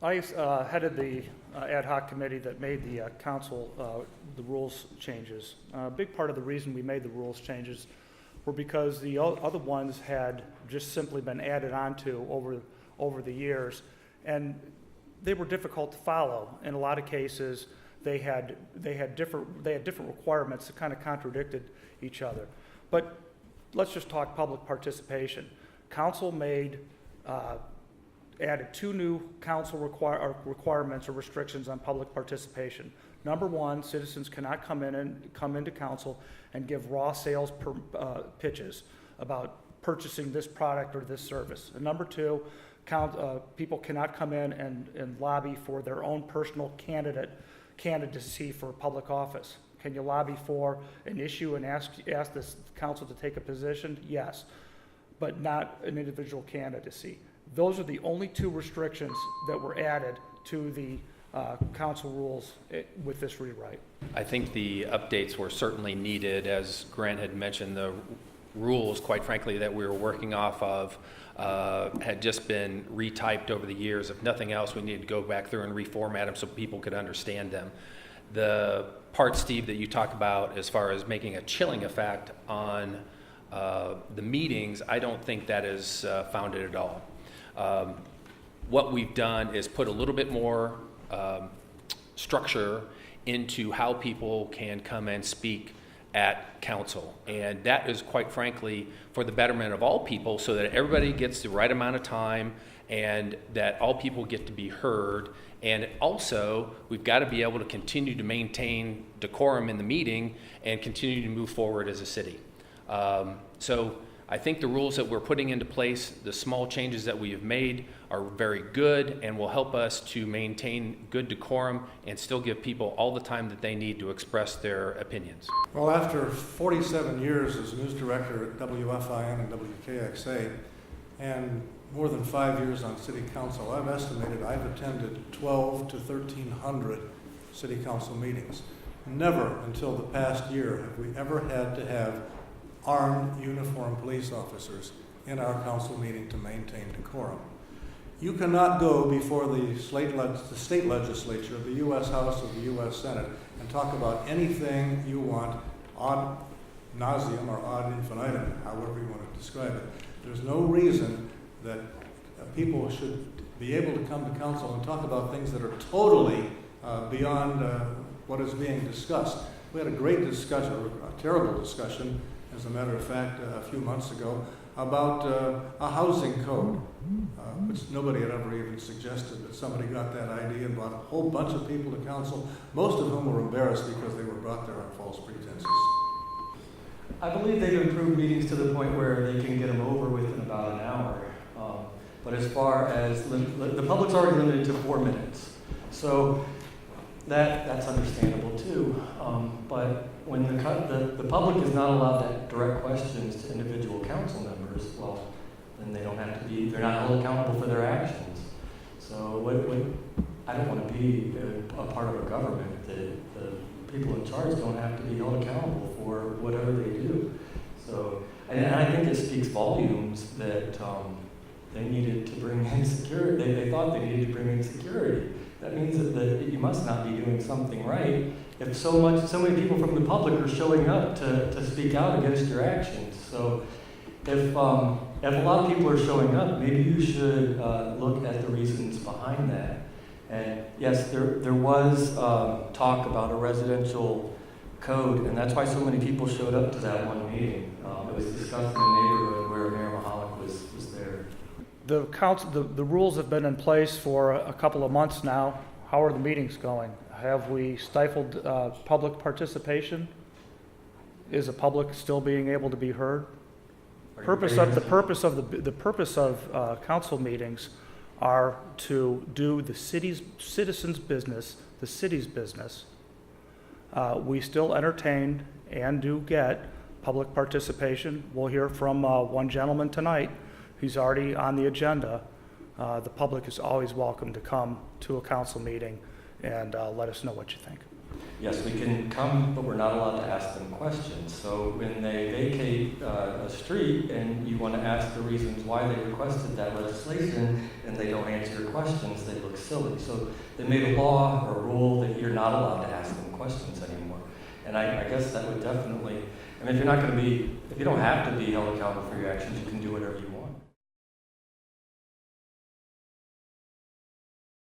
I headed the ad hoc committee that made the council the rules changes. A big part of the reason we made the rules changes were because the other ones had just simply been added onto over the years, and they were difficult to follow. In a lot of cases, they had different requirements that kind of contradicted each other. But let's just talk public participation. Council added two new council requirements or restrictions on public participation. Number one, citizens cannot come into council and give raw sales pitches about purchasing this product or this service. And number two, people cannot come in and lobby for their own personal candidacy for public office. Can you lobby for an issue and ask this council to take a position? Yes, but not an individual candidacy. Those are the only two restrictions that were added to the council rules with this rewrite. I think the updates were certainly needed. As Grant had mentioned, the rules, quite frankly, that we were working off of had just been retyped over the years. If nothing else, we needed to go back through and reformat them so people could understand them. The part, Steve, that you talk about as far as making a chilling effect on the meetings, I don't think that is founded at all. What we've done is put a little bit more structure into how people can come and speak at council, and that is quite frankly for the betterment of all people, so that everybody gets the right amount of time and that all people get to be heard. And also, we've got to be able to continue to maintain decorum in the meeting and continue to move forward as a city. So I think the rules that we're putting into place, the small changes that we have made, are very good and will help us to maintain good decorum and still give people all the time that they need to express their opinions. Well, after 47 years as news director at WFIN and WKXA, and more than 5 years on city council, I've estimated I've attended 12 to 1,300 city council meetings. Never until the past year have we ever had to have armed uniformed police officers in our council meeting to maintain decorum. You cannot go before the state legislature, the U.S. House or the U.S. Senate, and talk about anything you want ad nauseum or ad infinitum, however you want to describe it. There's no reason that people should be able to come to council and talk about things that are totally beyond what is being discussed. We had a great discussion, a terrible discussion, as a matter of fact, a few months ago, about a housing code, which nobody had ever even suggested, that somebody got that idea and brought a whole bunch of people to council, most of whom were embarrassed because they were brought there on false pretenses. I believe they've improved meetings to the point where they can get them over within about an hour. But as far as the public's already limited to 4 minutes, so that's understandable too. But when the public is not allowed to direct questions to individual council members, well, then they're not held accountable for their actions. So I don't want to be a part of a government that the people in charge don't have to be held accountable for whatever they do. So, and I think it speaks volumes that they needed to bring in security. They thought they needed to bring in security. That means that you must not be doing something right if so many people from the public are showing up to speak out against your actions. So if a lot of people are showing up, maybe you should look at the reasons behind that. And yes, there was talk about a residential code, and that's why so many people showed up to that one meeting. It was discussed in the neighborhood where Mayor Mahalik was there. The rules have been in place for a couple of months now. How are the meetings going? Have we stifled public participation? Is the public still being able to be heard? The purpose of council meetings are to do the citizens' business, the city's business. We still entertain and do get public participation. We'll hear from one gentleman tonight. He's already on the agenda. The public is always welcome to come to a council meeting and let us know what you think. yes, we can come, but we're not allowed to ask them questions. So when they vacate a street and you want to ask the reasons why they requested that legislation and they don't answer your questions, they look silly. So they made a law or a rule that you're not allowed to ask them questions anymore. And I guess that would definitely, I mean, if you're not going to be, if you don't have to be held accountable for your actions, you can do whatever you want.